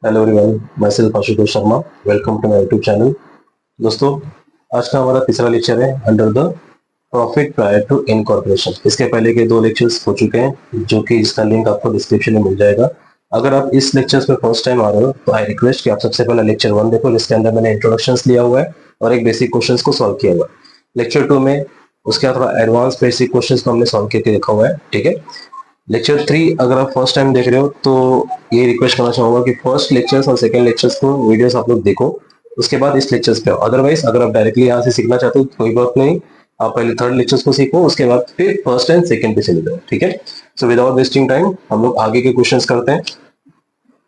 Hello everyone, मैं self Ashutosh Sharma. Welcome to my YouTube channel. दोस्तों, आज का हमारा तीसरा लेक्चर है under the profit prior to incorporation. इसके पहले के दो लेक्चर्स हो चुके हैं, जो कि इसका लिंक आपको डिस्क्रिप्शन में मिल जाएगा। अगर आप इस लेक्चर्स में फर्स्ट टाइम आ रहे हो तो आई रिक्वेस्ट कि आप सबसे पहले लेक्चर 1 देखो, जिसके अंदर मैंने इंट्रोडक्शंस लिया हुआ है और एक बेसिक क्वेश्चंस को सॉल्व किया हुआ है। लेक्चर 2 में उसके बाद थोड़ा एडवांस बेसिक क्वेश्चंस को हमने सॉल्व करके देखा हुआ है। ठीक है। लेक्चर 3 अगर आप फर्स्ट टाइम देख रहे हो तो ये रिक्वेस्ट करना चाहूंगा कि फर्स्ट लेक्चर्स और सेकंड लेक्चर्स को वीडियोस आप लोग देखो, उसके बाद इस लेक्चर्स पे आओ। अदरवाइज अगर आप डायरेक्टली यहाँ से सीखना चाहते हो तो कोई बात नहीं, आप पहले थर्ड लेक्चर्स को सीखो, उसके बाद फिर फर्स्ट एंड सेकंड पे चले जाओ। ठीक है। सो विदाउट वेस्टिंग टाइम हम लोग आगे के क्वेश्चंस करते हैं।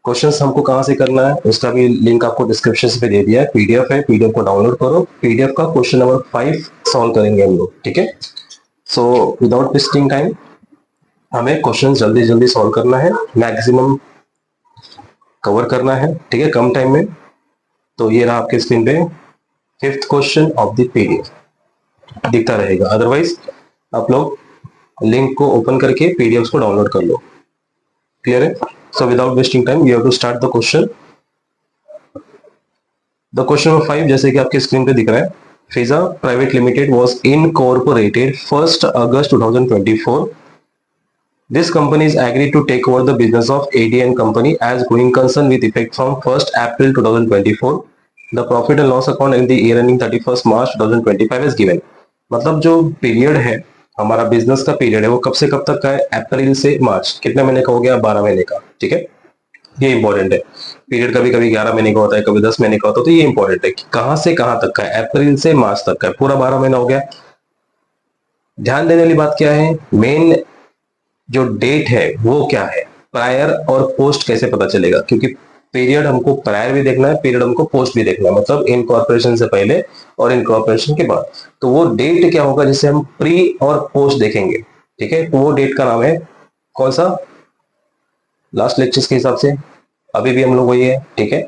क्वेश्चंस हमको कहाँ से करना है उसका भी लिंक आपको डिस्क्रिप्शन पे दे दिया है। पीडीएफ है, पीडीएफ को डाउनलोड करो। पीडीएफ का क्वेश्चन नंबर 5 सॉल्व करेंगे हम लोग। ठीक है। सो विदाउट वेस्टिंग टाइम हमें क्वेश्चन जल्दी जल्दी सॉल्व करना है, मैक्सिमम कवर करना है। ठीक है, कम टाइम में। तो ये रहा आपके स्क्रीन पे fifth question of the PDF दिखता रहेगा। अदरवाइज आप लोग लिंक को ओपन करके पीडीएफ को डाउनलोड कर लो। क्लियर है? So without wasting time you have to start the question. The question number 5 जैसे कि आपके स्क्रीन पे दिख रहा है, Fiza private limited was incorporated 1 अगस्त 2024. This company is agreed to take over the business of ADN Company as going concern with effect from 1st April 2024. The profit and loss account in the year ending 31st March 2025 is given. मतलब जो period है, हमारा business का period है, वो कब से कब तक का है? अप्रैल से मार्च। कितने महीने का हो गया? 12 महीने का। ठीक है, ये इंपॉर्टेंट है। पीरियड कभी कभी 11 महीने का होता है, कभी 10 महीने का होता है। तो ये इंपॉर्टेंट है कि कहां से कहां तक का है। अप्रैल से मार्च तक का है, पूरा 12 महीना हो गया। ध्यान देने वाली बात क्या है? मेन जो डेट है वो क्या है? प्रायर और पोस्ट कैसे पता चलेगा? क्योंकि पीरियड हमको प्रायर भी देखना है, पीरियड हमको पोस्ट भी देखना है, मतलब इनकॉर्पोरेशन से पहले और इनकॉर्पोरेशन के बाद। तो वो डेट क्या होगा जिसे हम प्री और पोस्ट देखेंगे? ठीक है, तो वो डेट का नाम है कौन सा? लास्ट लेक्चर्स के हिसाब से अभी भी हम लोग वही है। ठीक है,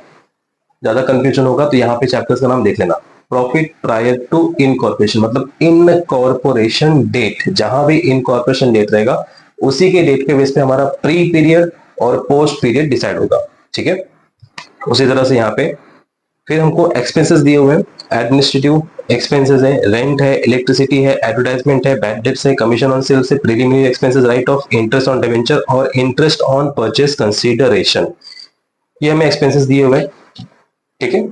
ज्यादा कंफ्यूजन होगा तो यहाँ पे चैप्टर्स का नाम देख लेना। प्रॉफिट प्रायर टू इनकॉर्पोरेशन मतलब इनकॉर्पोरेशन डेट, जहां भी इनकॉर्पोरेशन डेट रहेगा उसी के डेट के बेस पे हमारा प्री पीरियड और पोस्ट पीरियड डिसाइड होगा। ठीक है, उसी तरह से यहाँ पे फिर हमको एक्सपेंसेस दिए हुए हैं। एडमिनिस्ट्रेटिव एक्सपेंसेस है, रेंट है, इलेक्ट्रिसिटी है, एडवर्टाइजमेंट है, बैड डेट्स है, कमीशन ऑन सेल्स है, preliminary expenses, right of interest on debenture और इंटरेस्ट ऑन परचेस कंसीडरेशन, ये हमें एक्सपेंसेस दिए हुए हैं। ठीक है,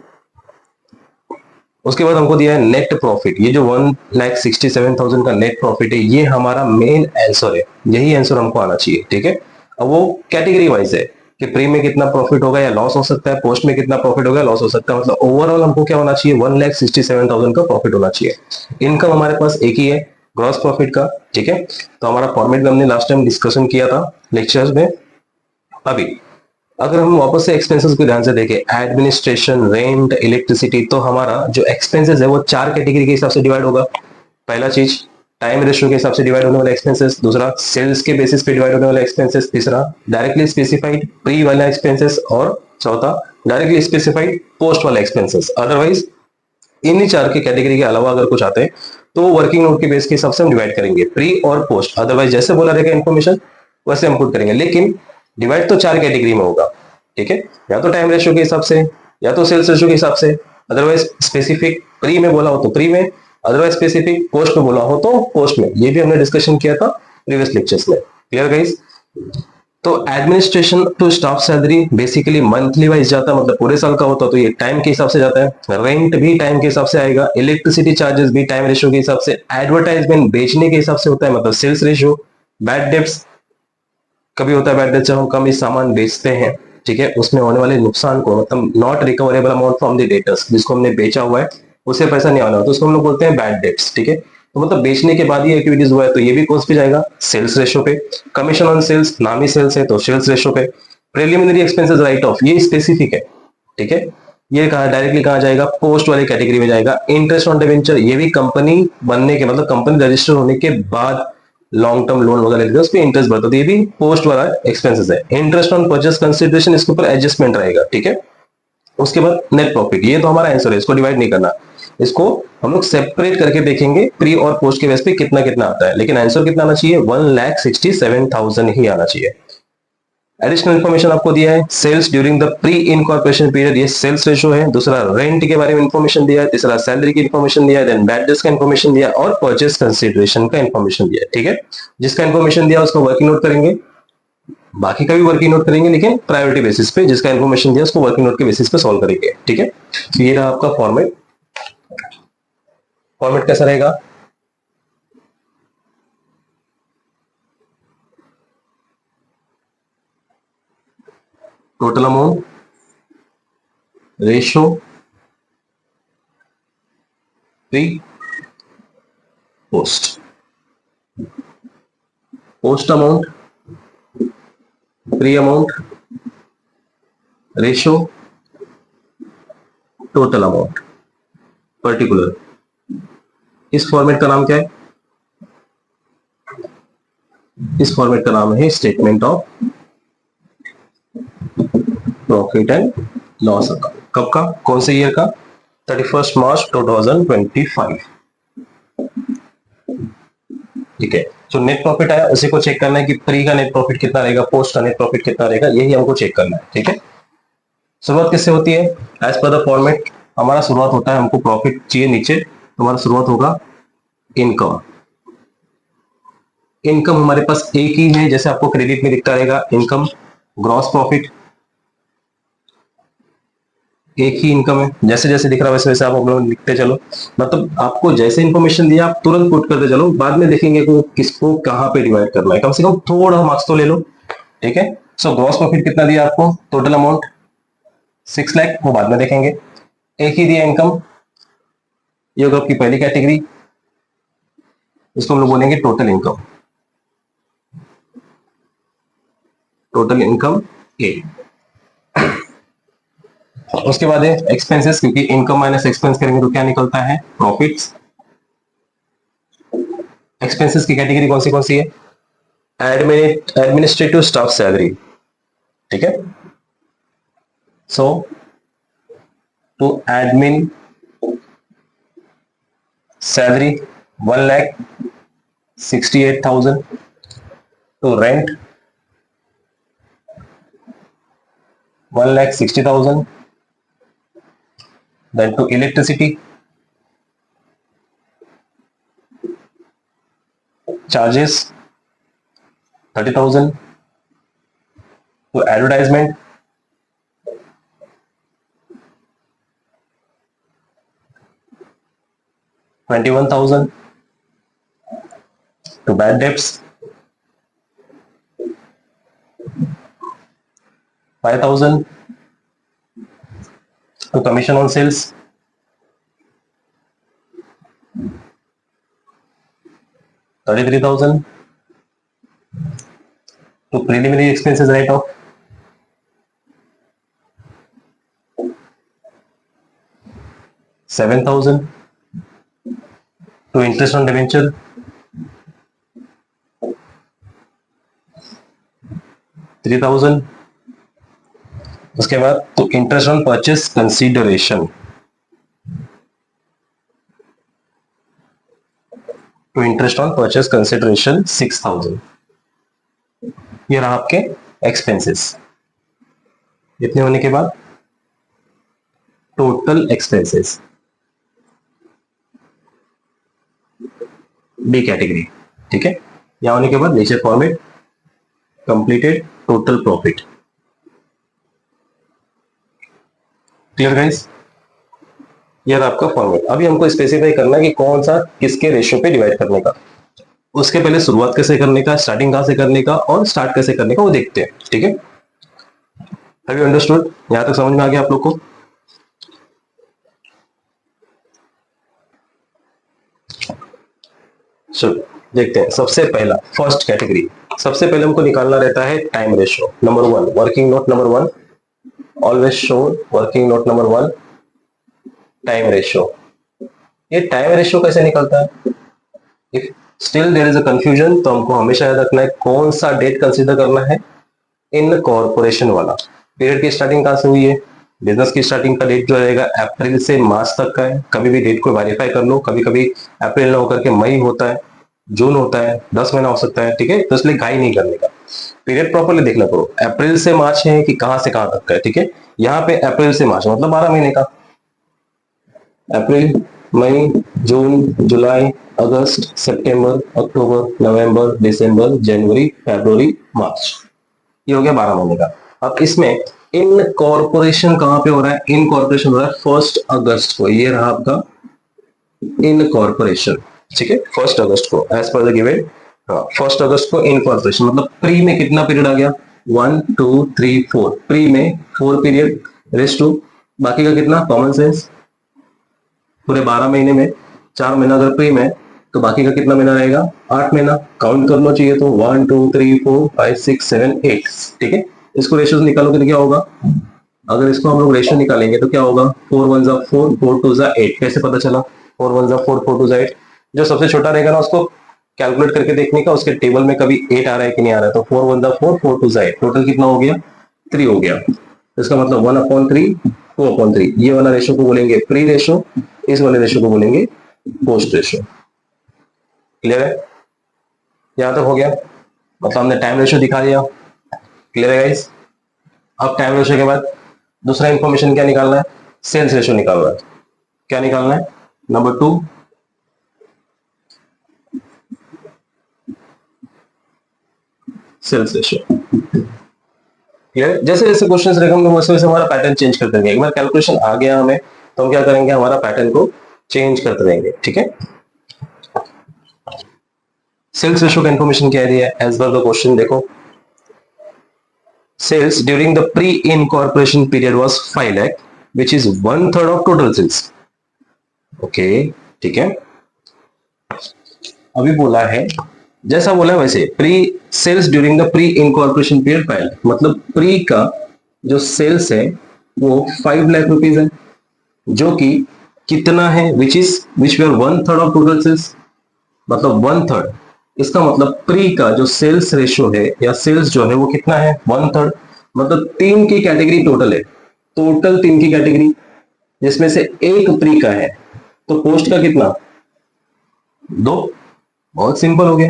उसके बाद हमको दिया है नेट प्रॉफिट। ये जो 1,67,000 का नेट प्रॉफिट है, ये हमारा मेन आंसर है, यही आंसर हमको आना चाहिए। ठीक है, अब वो कैटेगरी वाइज है कि प्री में कितना प्रॉफिट होगा या लॉस हो सकता है, पोस्ट में कितना प्रॉफिट होगा, लॉस हो सकता है। मतलब ओवरऑल हमको क्या होना चाहिए? 1,67,000 का प्रॉफिट होना चाहिए। इनकम हमारे पास एक ही है, ग्रॉस प्रॉफिट का। ठीक है, तो हमारा फॉर्मेट हमने लास्ट टाइम डिस्कशन किया था लेक्चर्स में। अभी अगर हम वापस से एक्सपेंसेस को ध्यान से देखें, एडमिनिस्ट्रेशन, रेंट, इलेक्ट्रिसिटी, तो हमारा जो एक्सपेंसेस है वो 4 कैटेगरी के हिसाब से डिवाइड होगा। पहला चीज टाइम रेशियो के हिसाब से डिवाइड होने वाला एक्सपेंसेस, दूसरा सेल्स के बेसिस पे डिवाइड होने वाला एक्सपेंसेस, तीसरा डायरेक्टली स्पेसिफाइड प्री वाला एक्सपेंसेस और चौथा डायरेक्टली स्पेसिफाइड पोस्ट वाला एक्सपेंसेस। अदरवाइज इन 4 के कैटेगरी के अलावा अगर कुछ आते हैं तो वर्किंग नोट के बेस के हिसाब से हम डिवाइड करेंगे प्री और पोस्ट। अदरवाइज जैसे बोला रहेगा इन्फॉर्मेशन वैसे हम पुट करेंगे, लेकिन डिवाइड तो 4 कैटेगरी में होगा। ठीक है, या तो टाइम रेशियो के हिसाब से, या तो सेल्स रेशियो के हिसाब से, अदरवाइज स्पेसिफिक प्री में बोला हो तो प्री में, अदरवाइज स्पेसिफिक पोस्ट में बोला हो तो पोस्ट में। ये भी हमने डिस्कशन किया था प्रीवियस लेक्चर्स में। Clear guys? तो administration to staff salary basically monthly wise जाता है, मतलब पूरे साल का होता है, तो ये टाइम के हिसाब से जाता है। रेंट भी टाइम के हिसाब से आएगा, इलेक्ट्रिसिटी चार्जेस भी टाइम रेशियो के हिसाब से, एडवर्टाइजमेंट बेचने के हिसाब से होता है, मतलब सेल्स रेशियो। बैड डेब्ट्स कभी होता है, बैड डेब्ट जब हम कम सामान बेचते हैं, ठीक है, उसमें होने वाले नुकसान को, मतलब not recoverable amount from the debtors, जिसको हमने बेचा हुआ है उसे पैसा नहीं आना, तो उसको हम लोग बोलते हैं बैड डेब्ट्स। ठीक है, तो मतलब बेचने के बाद ये एक्टिविटीज हुआ है तो ये भी कॉस्ट पे जाएगा, सेल्स रेशियो पे। कमीशन ऑन सेल्स, नाम ही सेल्स है तो सेल्स रेशियो पे। प्रिलिमिनरी एक्सपेंसेस, राइट ऑफ, ये स्पेसिफिक है। ठीक है, ये कहा डायरेक्टली कहा जाएगा, पोस्ट वाली कैटेगरी में जाएगा। इंटरेस्ट ऑन डिवेंचर, ये भी कंपनी बनने के, मतलब कंपनी रजिस्टर होने के बाद लॉन्ग टर्म लोन वगैरह लेते हैं, उस पर इंटरेस्ट बढ़ता है, तो ये भी पोस्ट वाला एक्सपेंसेस है। इंटरेस्ट ऑन परचेस कंसिडरेशन, इसके ऊपर एडजस्टमेंट रहेगा। ठीक है, उसके बाद नेट प्रॉफिट, ये तो हमारा आंसर है, इसको डिवाइड नहीं करना, इसको हम लोग सेपरेट करके देखेंगे प्री और पोस्ट के बेस पे कितना कितना आता है, लेकिन आंसर कितना आना चाहिए? 1,67,000 ही आना चाहिए। एडिशनल इन्फॉर्मेशन आपको दिया है, sales during the pre incorporation period, ये सेल्स रेशो है। दूसरा रेंट के बारे में इन्फॉर्मेशन दिया है। तीसरा सैलरी की इन्फॉर्मेशन दिया है। देन बैड डेट्स का इन्फॉर्मेशन दिया है और परचेस कंसिडरेशन का इन्फॉर्मेशन दिया है। ठीक है, जिसका इन्फॉर्मेशन दिया उसको वर्किंग नोट करेंगे, बाकी का भी वर्किंग नोट करेंगे, लेकिन प्रायोरिटी बेसिस पे जिसका इन्फॉर्मेशन दिया उसको वर्किंग नोट के बेसिस पे सॉल्व करेंगे। ठीक है, तो ये रहा आपका फॉर्मेट। फॉर्मेट कैसा रहेगा? Total amount, ratio, pre, post. Post amount, pre amount, ratio, total amount, particular. इस फॉर्मेट का नाम क्या है? इस फॉर्मेट का नाम है statement of profit and loss account. कब का, कौन से ईयर का? 31 मार्च 2025। ठीक है, जो नेट प्रॉफिट आया उसी को चेक करना है कि प्री का नेट प्रॉफिट कितना रहेगा, पोस्ट का नेट प्रॉफिट कितना रहेगा, यही हमको चेक करना है। ठीक है, शुरुआत किससे होती है? एज पर द फॉर्मेट हमारा शुरुआत होता है, हमको प्रॉफिट चाहिए नीचे, तो हमारा शुरुआत होगा इनकम। इनकम हमारे पास एक ही है, जैसे आपको क्रेडिट में दिखता रहेगा इनकम, ग्रॉस प्रॉफिट, एक ही इनकम है। जैसे जैसे दिख रहा है वैसे वैसे आप लोग लिखते चलो, मतलब आपको जैसे इन्फॉर्मेशन दिया आप तुरंत पुट करते चलो, बाद में देखेंगे कि किसको कहाँ पे डिवाइड करना है, कम से कम थोड़ा मार्क्स तो ले लो। ठीक है, सो ग्रॉस प्रॉफिट कितना दिया आपको, टोटल अमाउंट 6 लाख, वो बाद में देखेंगे। एक ही दिया इनकम, ये होगा आपकी पहली कैटेगरी, इसको हम लोग बोलेंगे टोटल इनकम। टोटल इनकम ए। उसके बाद है एक्सपेंसेस, क्योंकि इनकम माइनस एक्सपेंस करेंगे तो क्या निकलता है, प्रॉफिट्स। एक्सपेंसेस की कैटेगरी कौन सी है? Administrative staff salary. ठीक है, so to admin salary 1,68,000, to rent 1,60,000, then to electricity charges 30,000, to advertisement 21,000, to bad debts 5,000, to commission on sales 33,000, to preliminary expenses write off 7,000, to interest on debenture 3,000। उसके बाद तो interest on purchase consideration, तो interest on purchase consideration 6,000। ये रहा आपके expenses. इतने होने के बाद टोटल एक्सपेंसेस, बी कैटेगरी। ठीक है, यहां होने के बाद नीचे format completed total profit. Clear guys, ये रहा आपका फॉर्मेट। अभी हमको स्पेसिफाई करना है कि कौन सा किसके रेशियो पे डिवाइड करने का। उसके पहले शुरुआत कैसे करने का, स्टार्टिंग कहां से करने का और स्टार्ट कैसे करने का वो देखते हैं। ठीक है, हैव यू अंडरस्टूड? यहां तक समझ में आ गया आप लोग को? चलो देखते हैं। सबसे पहला फर्स्ट कैटेगरी, सबसे पहले हमको निकालना रहता है time ratio. Number 1, working note number 1, always show working note number 1, time ratio. ये टाइम रेशियो कैसे निकलता है? If still there is a confusion, तो हमको हमेशा याद रखना है कौन सा डेट कंसीडर करना है, इन कॉर्पोरेशन वाला। पीरियड की स्टार्टिंग कहां से हुई है? बिजनेस की स्टार्टिंग का डेट जो रहेगा अप्रैल से मार्च तक का है। कभी भी डेट को वेरीफाई कर लो, कभी कभी अप्रैल ना होकर के मई होता है, जून होता है, 10 महीना हो सकता है। ठीक है, तो इसलिए घाई नहीं करने का। पीरियड प्रॉपरली देखना करो, अप्रैल से मार्च है कि कहां से कहां तक का है, ठीक है। यहाँ पे अप्रैल से मार्च मतलब 12 महीने का, अप्रैल, मई, जून, जुलाई, अगस्त, सितंबर, अक्टूबर, नवंबर, दिसंबर, जनवरी, फरवरी, मार्च, ये हो गया 12 महीने का। अब इसमें इन कॉर्पोरेशन कहां पे हो रहा है, इन कॉर्पोरेशन हो रहा है 1 अगस्त को, ये रहा आपका इन कॉर्पोरेशन, ठीक है, 1 अगस्त को एज पर द गिवन। हाँ, 1 अगस्त को इन कॉर्पोरेशन मतलब प्री में कितना पीरियड आ गया, 1 2 3 4, प्री में 4 पीरियड रेस्ट टू, बाकी का कितना कॉमन सेंस, पूरे 12 महीने में 4 महीना अगर प्री में, तो बाकी का कितना महीना रहेगा, 8 महीना, काउंट करना चाहिए तो 1 2 3 4 5 6 7 8, ठीक है। इसको रेशियो निकालोगे तो क्या होगा, अगर इसको हम लोग रेशियो निकालेंगे तो क्या होगा, 4 1 जा 4, 4 2 जा 8, कैसे पता चला, 4 1 जा 4, 4 2 जा 8, जो सबसे छोटा रहेगा ना उसको कैलकुलेट करके देखने का, उसके टेबल में कभी 8 आ रहा है कि नहीं आ रहा है, तो 4 1 जा 4, 4 2 जा 8, टोटल कितना हो गया, 3 हो गया। इसका मतलब 1/3, 2/3, ये वाला रेशियो को बोलेंगे प्री रेशियो, इस वाले रेशियो को बोलेंगे पोस्ट रेशियो। क्लियर है, यहां तक हो गया, मतलब हमने टाइम रेशियो दिखा दिया। क्लियर है गाइस। अब टाइम रेशियो के बाद दूसरा इंफॉर्मेशन क्या निकालना है, सेल्स रेशियो निकालना है। क्या निकालना है, नंबर 2, सेल्स रेशियो। क्लियर, जैसे जैसे क्वेश्चंस रहेंगे हम वैसे वैसे हमारा पैटर्न चेंज करते रहेंगे। एक बार कैलकुलेशन आ गया हमें तो हम क्या करेंगे, हमारा पैटर्न को चेंज करते रहेंगे, ठीक है। सेल्स रेशियो का इंफॉर्मेशन क्या दिया है एज पर द क्वेश्चन, देखो sales during the pre-incorporation period was 5 lakh which is 1/3 of total sales। Okay, ठीक है। अभी बोला है, जैसा बोला है वैसे, pre sales during the pre incorporation period 5 lakh, मतलब प्री का जो सेल्स है वो 5 लाख रुपीज है, जो कि कितना है, विच वे 1/3 ऑफ टोटल सेल्स, मतलब 1/3। इसका मतलब प्री का जो सेल्स रेशियो है या सेल्स जो है वो कितना है, 1/3, मतलब 3 की कैटेगरी टोटल है, टोटल 3 की कैटेगरी, जिसमें से एक प्री का है, तो पोस्ट का कितना, 2। बहुत सिंपल हो गया,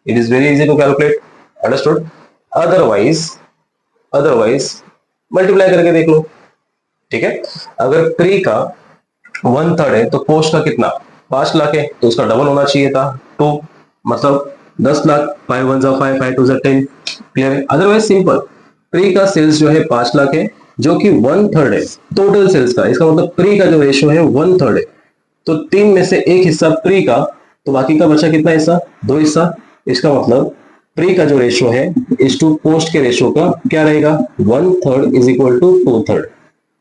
it is very easy to calculate, understood. Otherwise otherwise multiply करके देख लो, ठीक है। अगर प्री का 1/3 है तो पोस्ट का कितना, 5 लाख है, तो उसका डबल होना चाहिए था, 2, मतलब 10 लाख, 5 1 जा 5, 5 2 जा 10। क्लियर है। अदरवाइज सिंपल, प्री का सेल्स जो है 5 लाख है, जो कि 1/3 है टोटल सेल्स का, इसका मतलब प्री का जो रेशियो है 1/3 है, तो 3 में से एक हिस्सा प्री का, तो बाकी का बचा कितना हिस्सा, 2 हिस्सा। इसका मतलब प्री का जो रेशियो है इस टू पोस्ट के रेशियो का क्या रहेगा, 1/3 इज इक्वल टू 2/3।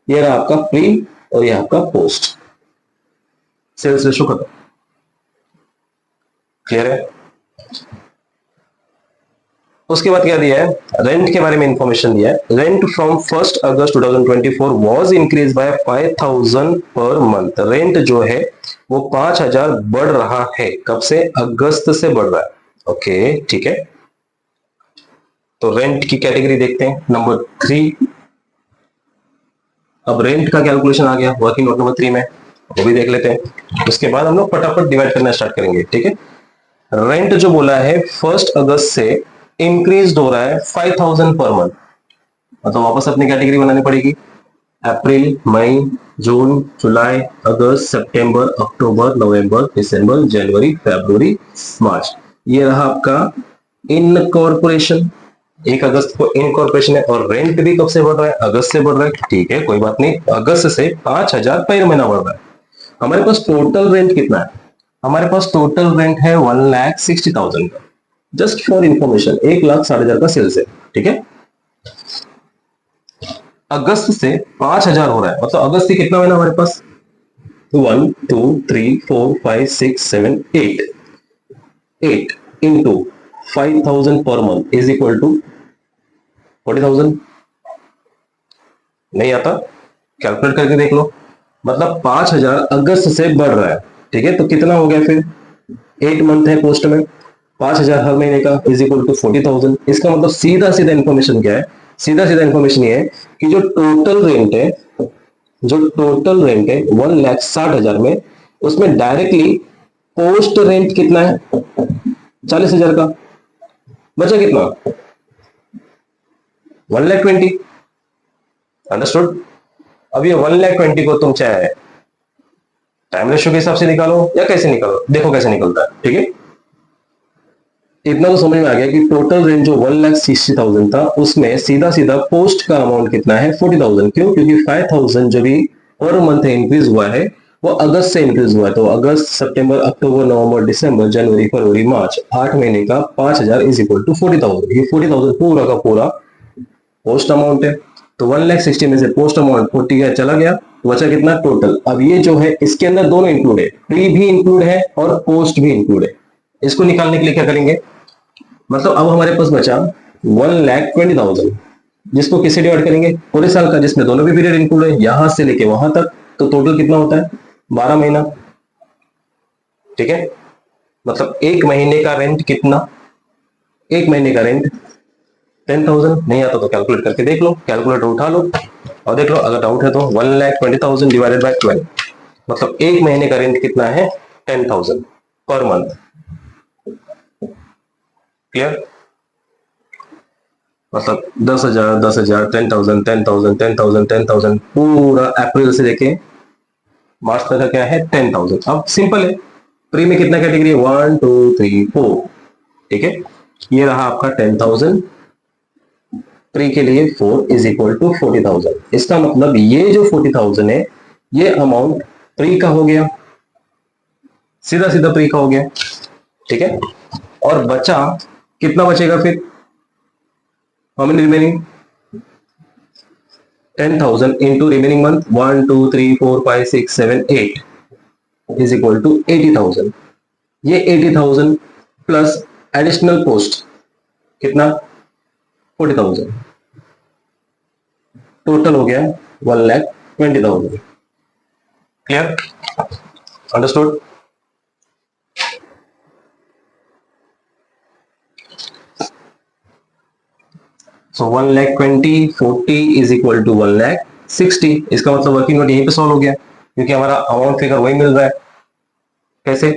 ये रहा आपका प्री और ये आपका पोस्ट, सेल्स रेशियो खत्म। क्लियर है। उसके बाद क्या दिया है, रेंट के बारे में इंफॉर्मेशन दिया है। रेंट फ्रॉम 1 अगस्त 2024 was increase bye 5000 per month. Rent जो है वो 5000 बढ़ रहा है, कब से, अगस्त से बढ़ रहा है। ओके, ठीक है। तो रेंट की कैटेगरी देखते हैं, नंबर 3। अब रेंट का कैलकुलेशन आ गया वर्किंग नोट नंबर 3 में, वो भी देख लेते हैं। उसके बाद हम लोग फटाफट डिवाइड करना स्टार्ट करेंगे, ठीक है। रेंट जो बोला है 1 अगस्त से इंक्रीज हो रहा है 5000 पर मंथ, मतलब वापस अपनी कैटेगरी बनानी पड़ेगी। अप्रैल, मई, जून, जुलाई, अगस्त, सितंबर, अक्टूबर, नवंबर, दिसंबर, जनवरी, फरवरी, मार्च, ये रहा आपका इनकॉर्पोरेशन। 1 अगस्त को इनकॉर्पोरेशन है, और रेंट भी कब से बढ़ रहा है, अगस्त से बढ़ रहा है, ठीक है, कोई बात नहीं। अगस्त से 5000 पर महीना बढ़ रहा है। हमारे पास टोटल रेंट कितना है, हमारे पास टोटल रेंट है 1,60,000 का, जस्ट फॉर इंफॉर्मेशन 1,60,000 का सेल्स है, ठीक है। अगस्त से 5000 हो रहा है, मतलब अगस्त से कितना महीना हमारे पास, 1 2 3 4 5 6 7 8, 8 into 5000 per month is equal to 40,000। नहीं आता, कैलकुलेट करके देख लो, मतलब 5000 अगस्त से बढ़ रहा है, ठीक है। तो कितना हो गया फिर, 8 मंथ है पोस्ट में, 5000 हर महीने का इज इक्वल टू 40,000। इसका मतलब सीधा सीधा इंफॉर्मेशन क्या है, सीधा सीधा इंफॉर्मेशन ये है कि जो टोटल रेंट है, जो टोटल रेंट है 1,60,000 में, उसमें डायरेक्टली पोस्ट रेंट कितना है, 40,000 का। बचा कितना 1,20,000। अंडरस्टूड। अब ये 1,20,000 को तुम चाहे टाइम रेशियो के हिसाब से निकालो या कैसे निकालो, देखो कैसे निकलता है। ठीक है, इतना तो समझ में आ गया कि टोटल रेंज जो 1,60,000 था उसमें सीधा सीधा पोस्ट का अमाउंट कितना है 40,000। क्यों? क्योंकि 5,000 जो भी पर मंथ इंक्रीज हुआ है वो अगस्त से इंक्रीज हुआ है। तो अगस्त, सितंबर, अक्टूबर, नवंबर, दिसंबर, जनवरी, फरवरी, मार्च, 8 महीने का 5,000 इज इक्वल टू 40,000। ये 40,000 पूरा का पूरा पोस्ट अमाउंट है। तो 1,60,000 में से पोस्ट अमाउंट 40 गया, चला गया, तो बचा कितना टोटल। अब ये जो है इसके अंदर दोनों इंक्लूड है, प्री भी इंक्लूड है और पोस्ट भी इंक्लूड है। इसको निकालने के लिए क्या करेंगे, मतलब अब हमारे पास बचा 1,20,000, जिसको किससे डिवाइड करेंगे, पूरे साल का, जिसमें दोनों भी पीरियड इंक्लूड है, यहां से लेके वहां तक। तो टोटल कितना होता है 12 महीना। ठीक है, मतलब एक महीने का रेंट कितना, एक महीने का रेंट 10,000। नहीं आता तो कैलकुलेट करके देख लो, कैलकुलेटर उठा लो और देख लो। अगर डाउट है तो 1,20,000 डिवाइडेड बाय 12, मतलब एक महीने का रेंट कितना है 10,000 पर मंथ। क्लियर? मतलब 10,000 10,000 10,000 10,000 10,000 10,000 पूरा अप्रैल से लेके मार्च तक का क्या है 10,000। अब सिंपल है, प्री में कितना कैटेगरी है 1 2 3 4। ठीक है, ये रहा आपका 10,000, प्री के लिए 4 इज इक्वल टू 40,000। इसका मतलब ये जो 40,000 है ये अमाउंट प्री का हो गया, सीधा सीधा प्री का हो गया। ठीक है, और बचा कितना बचेगा फिर, how many remaining 10,000 into remaining month 1 2 3 4 5 6 7 8 is equal to 80,000। ये 80,000 प्लस एडिशनल पोस्ट कितना 40,000, टोटल हो गया 1,20,000। Clear? Understood? So 1,20,000 40 is equal to 1,60,000। इसका मतलब वर्किंग नोट यहीं पे सॉल्व हो गया, क्योंकि हमारा अमाउंट फिगर वही मिल रहा है। कैसे?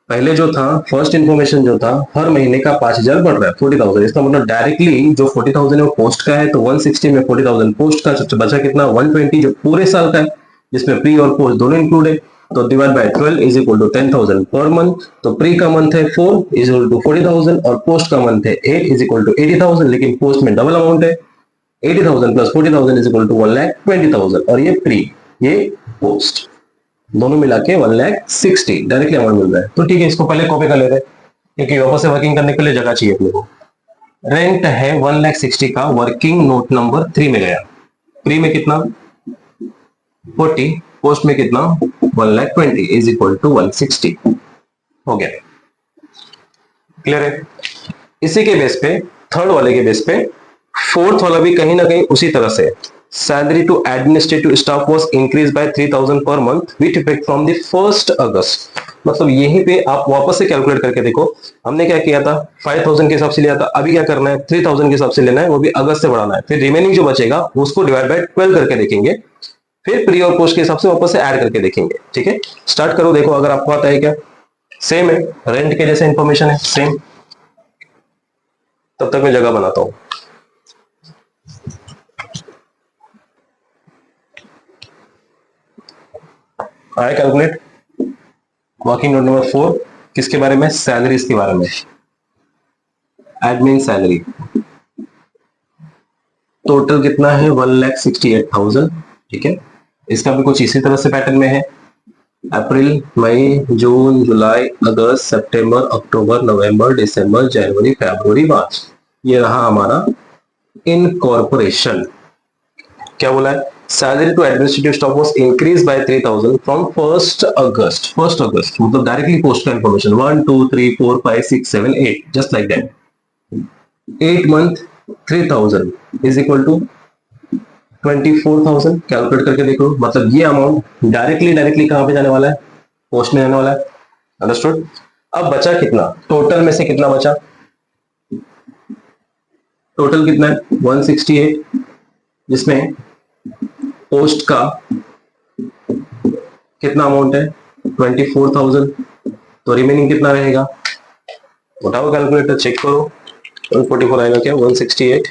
पहले जो था फर्स्ट इंफॉर्मेशन जो था हर महीने का 5,000 बढ़ रहा है 40,000। इसका मतलब डायरेक्टली जो 40,000 है वो पोस्ट का है, तो 160 में 40,000 पोस्ट का, तो बचा कितना 120 जो पूरे साल का है, जिसमें प्री और पोस्ट दोनों इंक्लूड है। तो divide by 12 is equal to 10,000 per month. तो प्री का मंथ है 4 इज इक्वल टू 40,000 और पोस्ट का मंथ है 8 इज इक्वल टू 80,000। लेकिन पोस्ट में डबल अमाउंट है, 80,000 प्लस 40,000 इज इक्वल टू 1,20,000। और ये प्री, ये पोस्ट, दोनों मिला के 1,60,000 डायरेक्टली अमाउंट मिल रहा है। तो ठीक है, इसको पहले कॉपी कर लेते हैं, क्योंकि वापस से वर्किंग करने के लिए जगह चाहिए अपने को। रेंट है 1,60,000 का, वर्किंग नोट नंबर 3 में गया। प्री में कितना 40, पोस्ट में कितना 1,20,000 इज इक्वल टू 160 हो गया। क्लियर है? इसी के बेस पे, थर्ड वाले के बेस पे, फोर्थ वाला भी कहीं ना कहीं उसी तरह से, salary to administrative staff was increase by 3,000 per month with effect from the 1 August. मतलब यहीं पे आप वापस से कैलकुलेट करके देखो, हमने क्या किया था 5,000 के हिसाब से लिया था, अभी क्या करना है 3,000 के हिसाब से लेना है, वो भी अगस्त से बढ़ाना है। फिर रिमेनिंग जो बचेगा उसको डिवाइड बाय 12 करके देखेंगे, फिर प्री और पोस्ट के हिसाब से वापस से ऐड करके देखेंगे। ठीक है, स्टार्ट करो, देखो अगर आपको आता है क्या। सेम है, रेंट के जैसे इंफॉर्मेशन है सेम। तब तक मैं जगह बनाता हूं। आया कैलकुलेट? वर्किंग नोट नंबर 4 किसके बारे में, सैलरीज के बारे में, एडमिन सैलरी। टोटल कितना है 1,68,000। ठीक है, इसका भी कुछ इसी तरह से पैटर्न में है। अप्रैल, मई, जून, जुलाई, अगस्त, सितंबर, अक्टूबर, नवंबर, दिसंबर, जनवरी, फरवरी, मार्च। ये रहा हमारा इनकॉर्पोरेशन। क्या बोला है, salary to administrative staff was increase by 3,000 from 1 August. 1 August मतलब डायरेक्टली पोस्ट का information 1 2 3 4 5 6 7 8 just like that. 8 month 3,000 is equal to 24,000। Calculate करके देखो, मतलब ये अमाउंट डायरेक्टली कहां पे जाने वाला है, पोस्ट में जाने वाला है। अंडरस्टूड? अब बचा कितना, टोटल में से कितना बचा, टोटल कितना है 168, जिसमें पोस्ट का कितना अमाउंट है 24,000। तो रिमेनिंग कितना रहेगा, उठाओ कैलकुलेटर चेक करो, 144 आएगा क्या, 168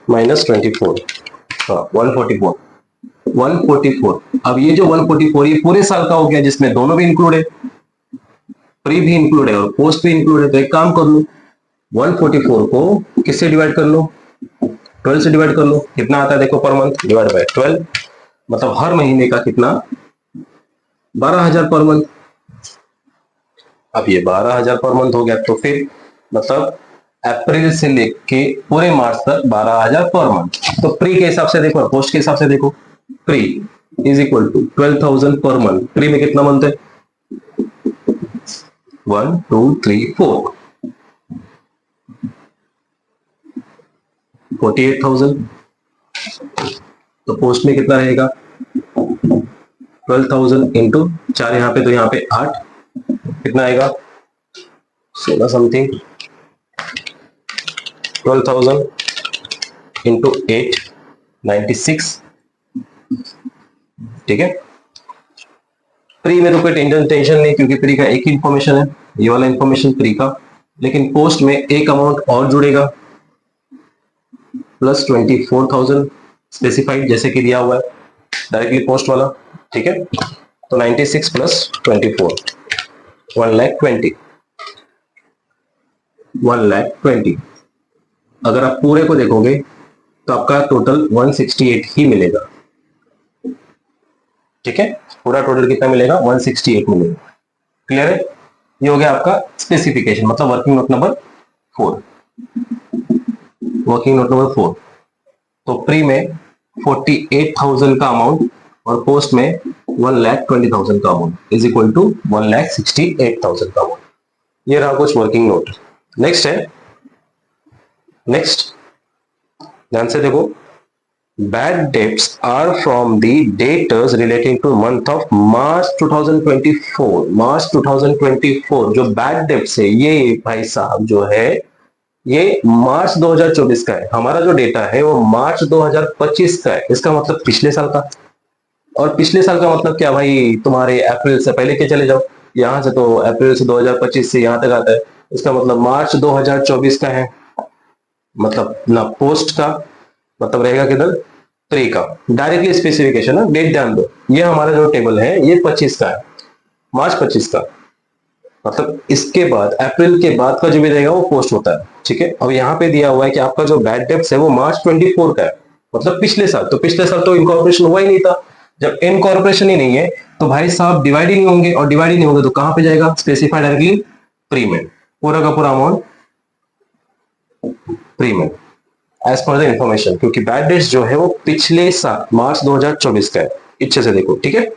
माइनस 24, हाँ 144, 144। अब ये जो 144 ये पूरे साल का हो गया, जिसमें दोनों भी इंक्लूड है, प्री भी इंक्लूड है और पोस्ट भी इंक्लूड है। तो एक काम कर लो, 144 को किससे डिवाइड कर लो, 12 से डिवाइड कर लो। कितना आता है देखो पर मंथ, डिवाइड बाय 12, मतलब हर महीने का कितना, 12,000 पर मंथ। अब ये 12,000 पर मंथ हो गया, तो फिर मतलब अप्रैल से लेके पूरे मार्च तक 12,000 पर मंथ। तो प्री के हिसाब से देखो, पोस्ट के हिसाब से देखो, pre is equal to 12,000 per month. Pre में कितना मंथ है, 1 2 3 4, 48,000। तो पोस्ट में कितना रहेगा, 12,000 इंटू 4, यहाँ पे तो यहाँ पे 8, कितना आएगा 16 समथिंग, 12,000 इंटू 8, 96। ठीक है, प्री में तो कोई टेंशन नहीं, क्योंकि प्री का एक ही इंफॉर्मेशन है, ये वाला इंफॉर्मेशन प्री का। लेकिन पोस्ट में एक अमाउंट और जुड़ेगा, प्लस 24,000 स्पेसिफाइड जैसे कि दिया हुआ है डायरेक्टली पोस्ट वाला। ठीक है, तो 96 प्लस 24, 1,20,000, 1,20,000। अगर आप पूरे को देखोगे तो आपका टोटल 168 ही मिलेगा। ठीक है, पूरा टोटल कितना मिलेगा, 168 मिलेगा। क्लियर है, ये हो गया आपका स्पेसिफिकेशन, मतलब working note number 4। Working note number 4, तो प्री में 48,000 का अमाउंट और पोस्ट में 1,20,000 का अमाउंट इज इक्वल टू 1,68,000 का अमाउंट। ये रहा कुछ वर्किंग नोट। नेक्स्ट है, नेक्स्ट ध्यान से देखो, bad debts are from the debtors relating to month of March 2024। March 2024 जो बैड डेट्स है, ये भाई साहब जो है ये मार्च 2024 का है। हमारा जो डेटा है वो मार्च 2025 का है, इसका मतलब पिछले साल का। और पिछले साल का मतलब क्या भाई, तुम्हारे अप्रैल से पहले के चले जाओ, यहां से तो अप्रैल से 2025 से यहां तक आता है, इसका मतलब मार्च 2024 का है। मतलब ना पोस्ट का, मतलब रहेगा किधर, प्री का। डायरेक्टली स्पेसिफिकेशन है, डेट ध्यान दो, ये हमारा जो टेबल है ये 25 का है, मार्च 25 का। मतलब इसके बाद अप्रैल के बाद का जो भी रहेगा वो पोस्ट होता है। ठीक है, अब यहाँ पे दिया हुआ है कि आपका जो बैड डेप्स है वो मार्च 24 का है, मतलब पिछले साल। तो पिछले साल तो इनकॉर्पोरेशन हुआ ही नहीं था। जब इनकॉर्पोरेशन ही नहीं है तो भाई साहब डिवाइड ही नहीं होंगे, और डिवाइड ही नहीं होंगे तो कहां पे जाएगा, स्पेसिफाइड डायरेक्टली प्री में, पूरा का पूरा अमाउंट प्री में एज पर द इंफॉर्मेशन, क्योंकि बैड डेट्स जो है वो पिछले साल मार्च 2024 का है। अच्छे से देखो, ठीक है।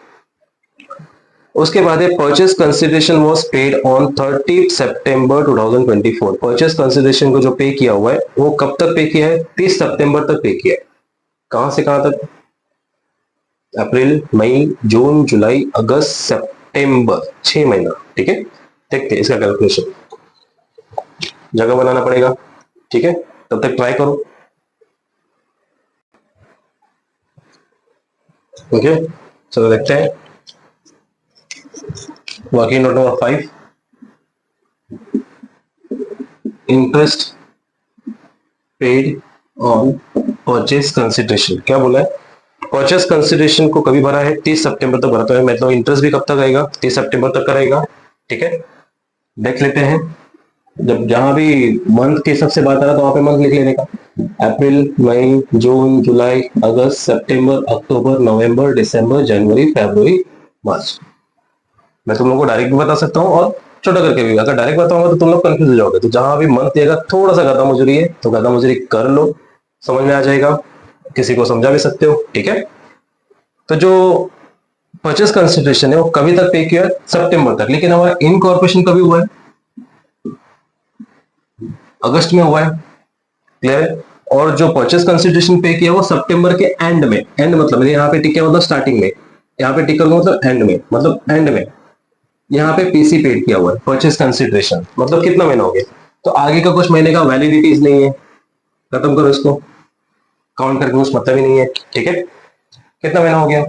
उसके बाद purchase consideration was paid on 30 September 2024। Purchase consideration को जो पे किया हुआ है वो कब तक पे किया है, 30 सितंबर तक पे किया है। कहां से कहां तक, अप्रैल मई जून जुलाई अगस्त सितंबर, 6 महीना। ठीक है, देखते हैं इसका कैलकुलेशन, जगह बनाना पड़ेगा। ठीक है, तब तक ट्राई करो। ओके, चलो देखते हैं working note number 5, interest paid on purchase consideration. क्या बोला है, परचेस कंसिडरेशन को कभी भरा है, 30 सितंबर तक भरा है, मतलब इंटरेस्ट भी कब तक आएगा, 30 सितंबर तक का रहेगा। ठीक है, देख लेते हैं, जब जहां भी मंथ के हिसाब से बात आ रहा तो वहां पे मंथ लिख लेने का, अप्रैल मई जून जुलाई अगस्त सितंबर अक्टूबर नवंबर दिसंबर जनवरी फरवरी मार्च। मैं तुम लोगों को डायरेक्ट भी बता सकता हूँ और छोटा करके भी। अगर डायरेक्ट बताऊंगा तो तुम लोग कंफ्यूज हो जाओगे, तो जहां भी मंथ देगा थोड़ा सा गधा मुजरी है तो गधा मुजरी कर लो, समझ में आ जाएगा, किसी को समझा भी सकते हो। ठीक है, तो जो परचेस कंसिडरेशन है वो कभी तक पे किया, सितंबर तक, लेकिन हमारा इनकॉर्पोरेशन कभी हुआ है, अगस्त में हुआ है। क्लियर है, और जो परचेस कंसिडरेशन पे किया वो सितंबर के एंड में, एंड मतलब यहाँ पे टिक है मतलब स्टार्टिंग में, यहाँ पे टिक कर लो मतलब एंड में, मतलब एंड में यहाँ पे पीसी पेड किया हुआ है, परचेस कंसिडरेशन, मतलब कितना महीना हो गया, तो आगे का कुछ महीने का वैलिडिटीज नहीं है, खत्म करो इसको, काउंट करके कुछ मतलब ही नहीं है। ठीक है, कितना महीना हो गया,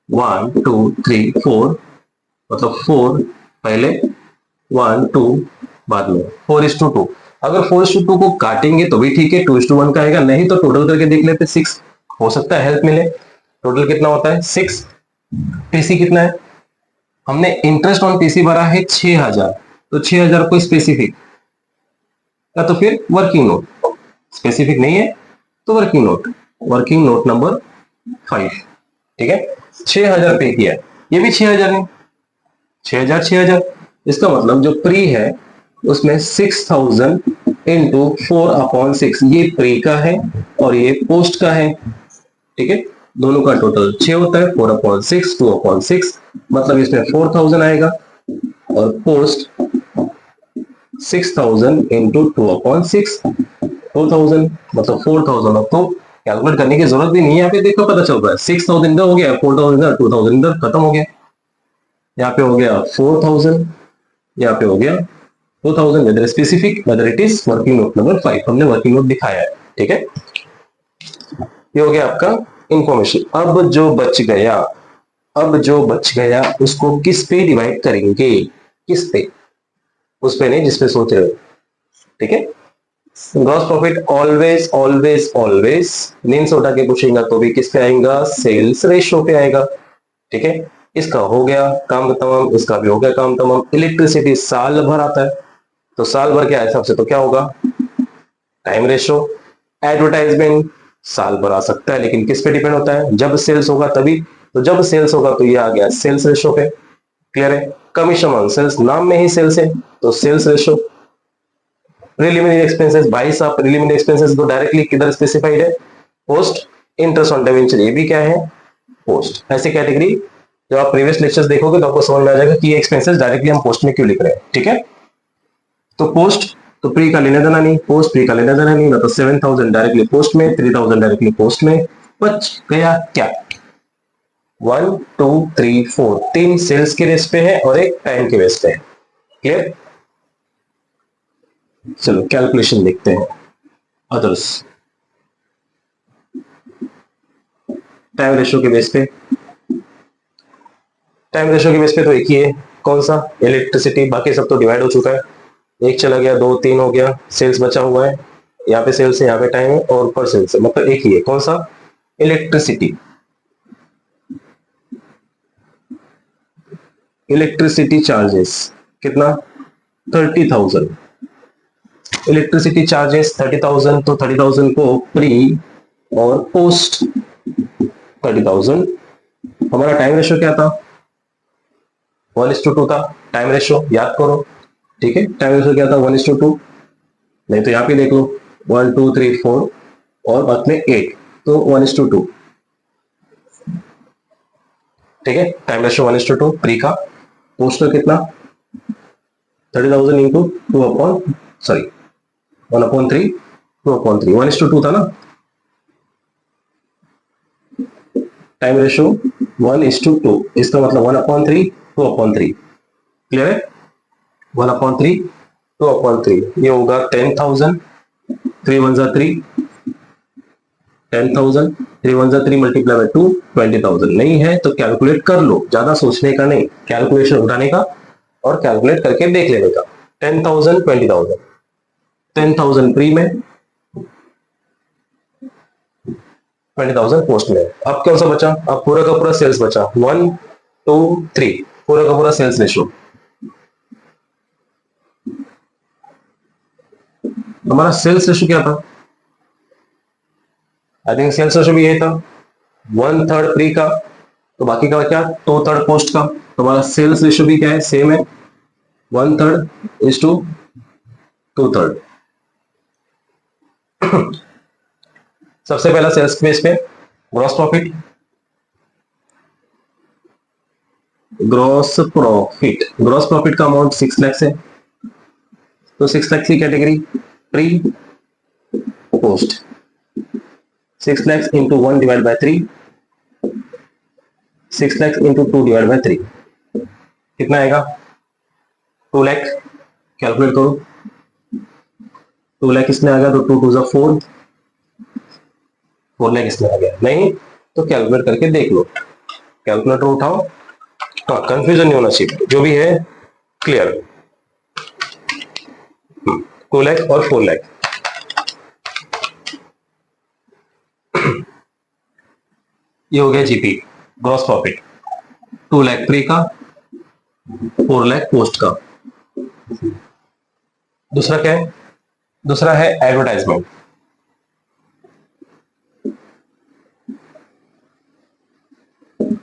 1 2 3 4, मतलब 4 पहले 1 2 बाद में, 4:2। अगर 4:2 को काटेंगे तो भी ठीक है, 2:1 का आएगा, नहीं तो टोटल करके देख लेते 6, हो सकता है हेल्प मिले। टोटल कितना होता है 6, पीसी कितना है, हमने इंटरेस्ट ऑन पीसी भरा है 6000, तो 6000 को स्पेसिफिक या तो फिर वर्किंग नोट, स्पेसिफिक नहीं है तो working note, working note number 5, ठीक है। 6000 पे किया, ये भी 6000 है, 6000 6000, इसका मतलब जो प्री है उसमें 6000 इंटू 4/6, ये प्री का है और ये पोस्ट का है, ठीक है। दोनों का टोटल 6 होता है, 4/6 2/6, मतलब इसमें 4000 आएगा, और पोस्ट 6000 इंटू 2/6, 4000, मतलब 4000। अब तो कैलकुलेट करने की जरूरत भी नहीं है, यहाँ पे देखो पता चल रहा है 6000 इधर हो गया, 4000 इधर, 2000 इधर, खत्म हो गया। यहाँ पे हो गया 4000, यहाँ पे हो गया 2000, whether specific whether it is working note number 5, हमने वर्किंग नोट दिखाया है, ठीक है। ये हो गया आपका इंफॉर्मेशन। अब जो बच गया उसको किस पे डिवाइड करेंगे, किस पे, उस पे नहीं जिस पे सोच रहे हो, ठीक है। Gross profit always always always नीन से उठा के पूछेगा तो भी किस पे आएगा, सेल्स रेशो पे आएगा, ठीक है। इसका हो गया काम तमाम, इसका भी हो गया काम तमाम। इलेक्ट्रिसिटी साल भर आता है, तो साल भर के हिसाब से तो क्या होगा, टाइम रेशो। एडवर्टाइजमेंट साल भर आ सकता है, लेकिन किस पे डिपेंड होता है, जब सेल्स होगा तभी, तो जब सेल्स होगा तो ये आ गया सेल्स रेशो पे, क्लियर है। कमीशन ऑन सेल्स, नाम में ही सेल्स है तो सेल्स रेशो। प्रिलिमिनरी एक्सपेंसेस, भाई साहब प्रिलिमिनरी एक्सपेंसेस तो डायरेक्टली किधर स्पेसिफाइड है, पोस्ट। इंटरेस्ट ऑन डिबेंचर, ये भी क्या है, पोस्ट। ऐसी कैटेगरी जब आप प्रीवियस लेक्चर्स देखोगे तो आपको समझ में आ जाएगा कि ये एक्सपेंसेस डायरेक्टली हम पोस्ट में क्यों लिख रहे हैं, ठीक है। तो पोस्ट तो प्री का लेना देना नहीं, पोस्ट प्री का लेना देना नहीं, मतलब 7000 डायरेक्टली पोस्ट में, 3000 डायरेक्टली पोस्ट में। बच गया क्या, 1 2 3 4, 3 सेल्स के बेस पे है और एक टाइम के बेस पे है, क्लियर। चलो कैलकुलेशन देखते हैं। अदर्स, टाइम रेशियो के बेस पे, टाइम रेशियो के बेस पे तो एक ही है, कौन सा, इलेक्ट्रिसिटी। बाकी सब तो डिवाइड हो चुका है, एक चला गया, 2 3 हो गया, सेल्स बचा हुआ है, यहाँ पे सेल्स है, यहाँ पे टाइम है, और पर सेल्स है, मतलब एक ही है, कौन सा, इलेक्ट्रिसिटी। इलेक्ट्रिसिटी चार्जेस कितना, 30,000। इलेक्ट्रिसिटी चार्जेस 30,000, तो 30,000 को प्री और पोस्ट 30,000। हमारा टाइम रेशियो क्या था, 1:2 था टाइम रेशियो, याद करो, ठीक है। टाइम रेशियो क्या था, 1:2, नहीं तो यहाँ पे देख लो 1 2 3 4 और बाद में 8, तो 1:2, ठीक है। टाइम रेशियो 1:2 प्री का। पोस्ट का कितना, 30,000 इंटू 1/3, 2/3, 1:2 था ना। टाइम रेशियो 1:2, इसका मतलब 1/3 2/3, क्लियर है। 1/3 2/3, ये होगा 10,000, 3 1 3, 10,000, 3 1 3 मल्टीप्लाई बाय 2, 20,000। नहीं है तो कैलकुलेट कर लो, ज्यादा सोचने का नहीं, कैलकुलेशन उठाने का और कैलकुलेट करके देख लेने का। 10,000 20,000, 10,000 प्री में, 20,000 पोस्ट में। अब कौन सा बचा, अब पूरा का पूरा सेल्स बचा, 1 2 3, पूरा का पूरा सेल्स रेशो। हमारा सेल्स रेशो क्या था, आई थिंक सेल्स रेशो भी यही था, 1/3 प्री का, तो बाकी का क्या, 2/3 पोस्ट का। तो हमारा सेल्स रेशो भी क्या है, सेम है, 1/3 इज टू 2/3। सबसे पहला सेल्स बेस पे ग्रॉस प्रॉफिट, ग्रॉस प्रॉफिट का अमाउंट 6 लाख है, तो 6 लाख की category pre post, 6 lakhs into 1 divided by 3, 6 lakhs into 2 divided by 3, कितना आएगा, 2 लाख। कैलकुलेट करो, 2 लाख इसमें आ गया तो 2 2 4, 4 लाख इसमें आ गया, नहीं तो कैलकुलेट करके देख लो, कैलकुलेटर उठाओ, हाँ कंफ्यूजन नहीं होना चाहिए, जो भी है क्लियर। 2 लाख और 4 लाख। ये हो गया GP, gross profit. 2 lakh pre का, 4 लाख पोस्ट का। दूसरा क्या है? दूसरा है एडवर्टाइजमेंट।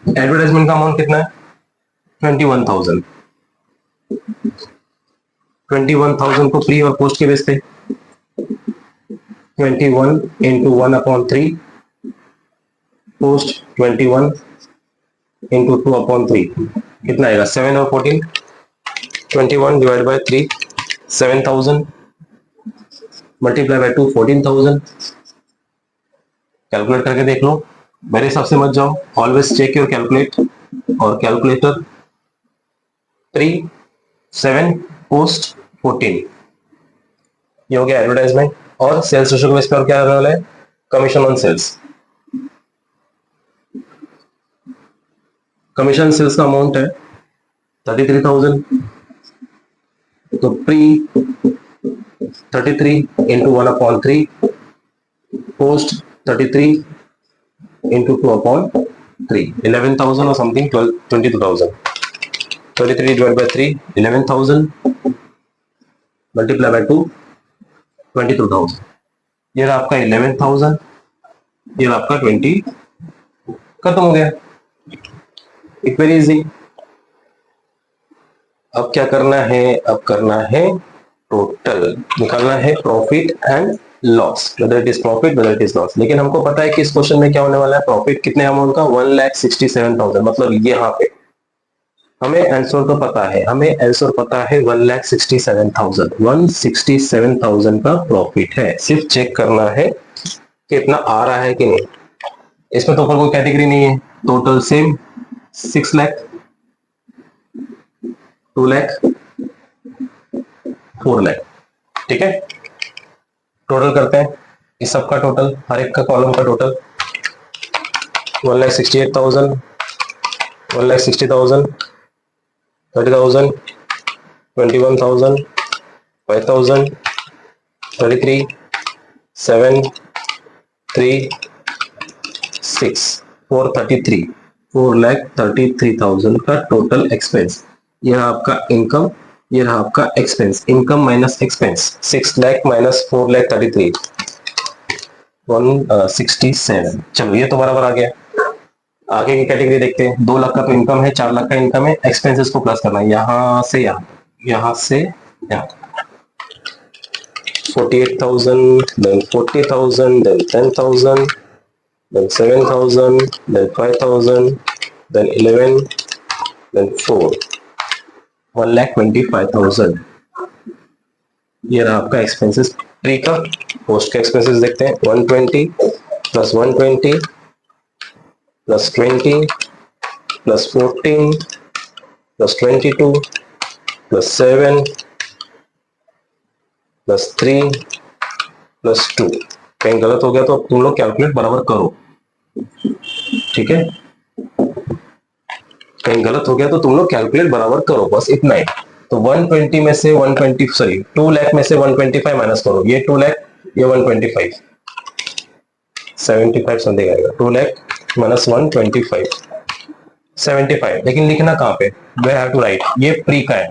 एडवर्टाइजमेंट का अमाउंट कितना है? 21,000। 21,000 को प्री और पोस्ट के बेस पे 21 इंटू 1/3, पोस्ट 21 इंटू 2/3, कितना आएगा? 7 और 14, 21 divide by 3, 7,000 multiply by 2, 14,000। Calculate करके देख लो, मेरे हिसाब से मत जाओ, ऑलवेज चेक योर कैलकुलेट और कैलकुलेटर। 3, 7, पोस्ट 14, ये हो गया एडवर्टाइजमेंट। और सेल्स रेशियो के बेस पर क्या आने वाला है? Commission on sales. Commission sales का अमाउंट है 33,000, तो प्री 33 इंटू 1/3, पोस्ट 33 इंटू 2/3, 11,000 और something, 22,000। 33 divide by 3, 11,000 multiply by 2, 22,000। ये रहा आपका 11,000, ये रहा आपका 20, खत्म हो गया। It very easy. अब क्या करना है? अब करना है टोटल, निकालना है profit and loss, weather it is profit weather it is loss. लेकिन हमको पता है कि इस क्वेश्चन में क्या होने वाला है। प्रॉफिट कितने अमाउंट का? 1,67,000, मतलब यहाँ पे हमें आंसर तो पता है, हमें आंसर पता है 1,67,000। 1,67,000 का प्रॉफिट है। सिर्फ चेक करना है कि इतना आ रहा है कि नहीं। इसमें तो कोई कैटेगरी नहीं है। Total same 6 lakh, 2 lakh, 4 lakh. ठीक है, टोटल करते हैं इस सब का टोटल, हर एक का कॉलम का टोटल। 1,68,000, 1,60,000, 30,000, 21,000, 5,000, 33, 7, 3, 6, 433, 4,33,000 का टोटल एक्सपेंस। ये रहा आपका इनकम, ये रहा आपका expense. Income minus expense, 6 lakh minus 4,33, 167। चलो ये तो बराबर आ गया। आगे की कैटेगरी देखते हैं। 2 लाख का तो इनकम है, 4 लाख का इनकम है, एक्सपेंसेस को प्लस करना है यहाँ से यहाँ, यहाँ से यहाँ। 48,000, then 40,000, then 10,000, then 7,000, then 5,000, then 11, then 4, 1,25,000। ये रहा आपका एक्सपेंसेस ट्री का। पोस्ट के एक्सपेंसेस देखते हैं। 120 plus 120 plus 20 plus 14 plus 22 plus 7 plus 3 plus 2। कहीं गलत हो गया तो तुम लोग कैलकुलेट बराबर करो, ठीक है। कहीं गलत हो गया तो तुम लोग कैलकुलेट बराबर करो, बस इतना ही। तो 120 में से 120 सॉरी 2 लाख में से 125 माइनस करो। ये 2 लाख, ये 125, 75 समथिंग आएगा। 2 लाख माइनस 125, 75। लेकिन लिखना कहाँ पे? वे हैव टू राइट। ये प्री का है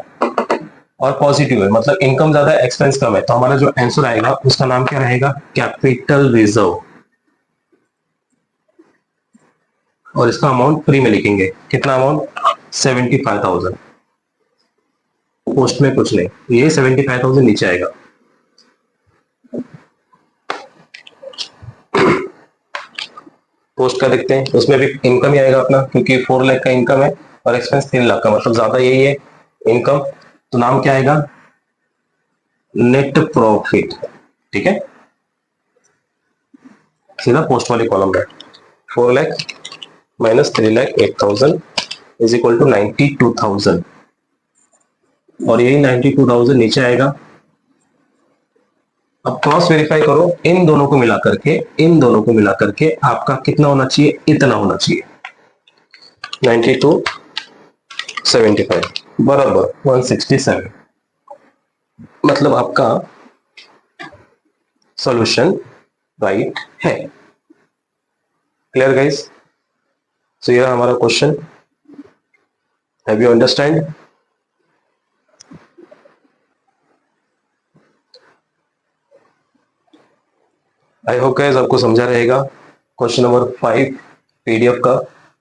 और पॉजिटिव है, मतलब इनकम ज्यादा है एक्सपेंस कम है, तो हमारा जो आंसर आएगा उसका नाम क्या रहेगा? Capital reserve. और इसका अमाउंट प्री में लिखेंगे। कितना अमाउंट? 75,000। पोस्ट में कुछ नहीं, ये 75,000 नीचे आएगा। पोस्ट का देखते हैं, उसमें भी इनकम ही आएगा अपना, क्योंकि 4 लाख का इनकम है और एक्सपेंस 3 लाख का, मतलब ज्यादा यही है इनकम। तो नाम क्या आएगा? Net profit. ठीक है, सीधा पोस्ट वाली कॉलम में 4 lakh minus 3,08,000 is equal to 92,000। और यही 92,000 नीचे आएगा। अब क्रॉस वेरीफाई करो इन दोनों को मिला करके, इन दोनों को मिला करके आपका कितना होना चाहिए? इतना होना चाहिए। 92, 75 बराबर 167। मतलब आपका सॉल्यूशन राइट है। Clear guys? सो ये हमारा question, have you understand? I hope guys आपको समझा रहेगा क्वेश्चन नंबर 5 पीडीएफ का।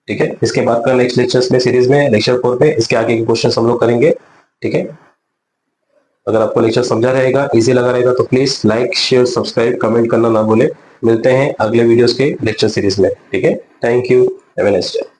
ठीक है, इसके बाद का नेक्स्ट लेक्चर्स में, सीरीज में लेक्चर 4 पे इसके आगे के क्वेश्चन हम लोग करेंगे। ठीक है, अगर आपको लेक्चर समझा रहेगा, इजी लगा रहेगा तो please like, share, subscribe, comment करना ना भूले। मिलते हैं अगले वीडियोस के लेक्चर सीरीज में। ठीक है, thank you, have a nice day.